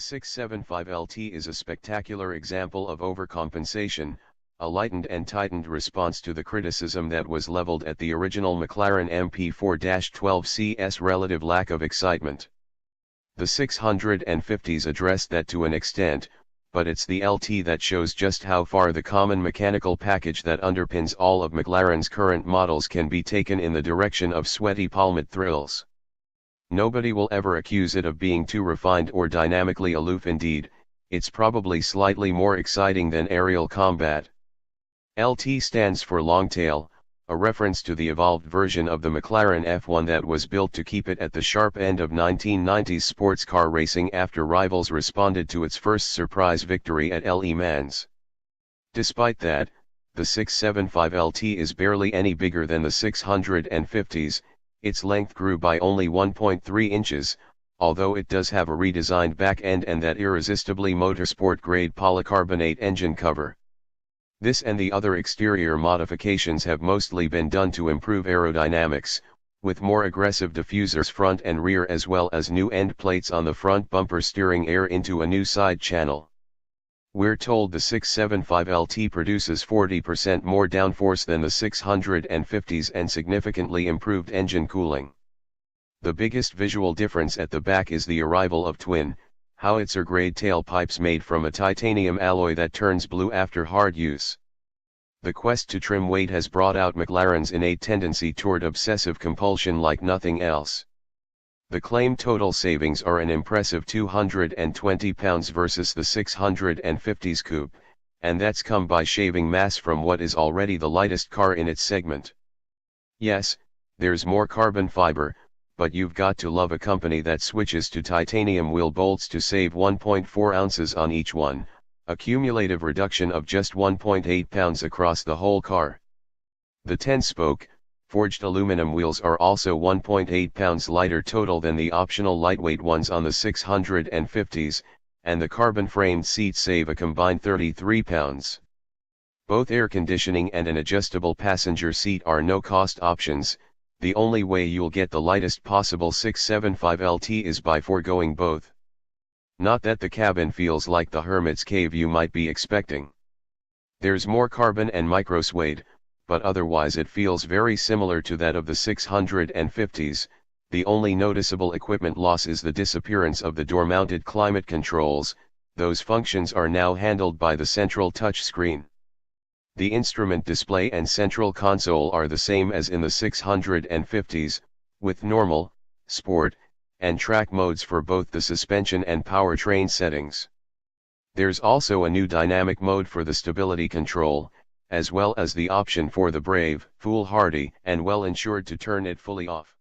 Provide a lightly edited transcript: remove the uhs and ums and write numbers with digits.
675LT is a spectacular example of overcompensation, a lightened and tightened response to the criticism that was leveled at the original McLaren MP4-12CS relative lack of excitement. The 650s addressed that to an extent, but it's the LT that shows just how far the common mechanical package that underpins all of McLaren's current models can be taken in the direction of sweaty palmate thrills. Nobody will ever accuse it of being too refined or dynamically aloof. Indeed, it's probably slightly more exciting than aerial combat. LT stands for long tail, a reference to the evolved version of the McLaren F1 that was built to keep it at the sharp end of 1990s sports car racing after rivals responded to its first surprise victory at Le Mans. Despite that, the 675LT is barely any bigger than the 650s, its length grew by only 1.3 inches, although it does have a redesigned back end and that irresistibly motorsport-grade polycarbonate engine cover. This and the other exterior modifications have mostly been done to improve aerodynamics, with more aggressive diffusers front and rear as well as new end plates on the front bumper steering air into a new side channel. We're told the 675LT produces 40% more downforce than the 650s and significantly improved engine cooling. The biggest visual difference at the back is the arrival of twin, howitzer-grade tailpipes made from a titanium alloy that turns blue after hard use. The quest to trim weight has brought out McLaren's innate tendency toward obsessive compulsion like nothing else. The claimed total savings are an impressive 220 pounds versus the 650s coupe, and that's come by shaving mass from what is already the lightest car in its segment. Yes, there's more carbon fiber, but you've got to love a company that switches to titanium wheel bolts to save 1.4 ounces on each one, a cumulative reduction of just 1.8 pounds across the whole car. The 10-spoke, forged aluminum wheels are also 1.8 pounds lighter total than the optional lightweight ones on the 650s, and the carbon-framed seats save a combined 33 pounds. Both air conditioning and an adjustable passenger seat are no-cost options. The only way you'll get the lightest possible 675LT is by foregoing both. Not that the cabin feels like the hermit's cave you might be expecting. There's more carbon and micro-suede, but otherwise it feels very similar to that of the 650s. The only noticeable equipment loss is the disappearance of the door-mounted climate controls. Those functions are now handled by the central touch screen. The instrument display and central console are the same as in the 650s, with normal, sport, and track modes for both the suspension and powertrain settings. There's also a new dynamic mode for the stability control, as well as the option for the brave, foolhardy, and well-insured to turn it fully off.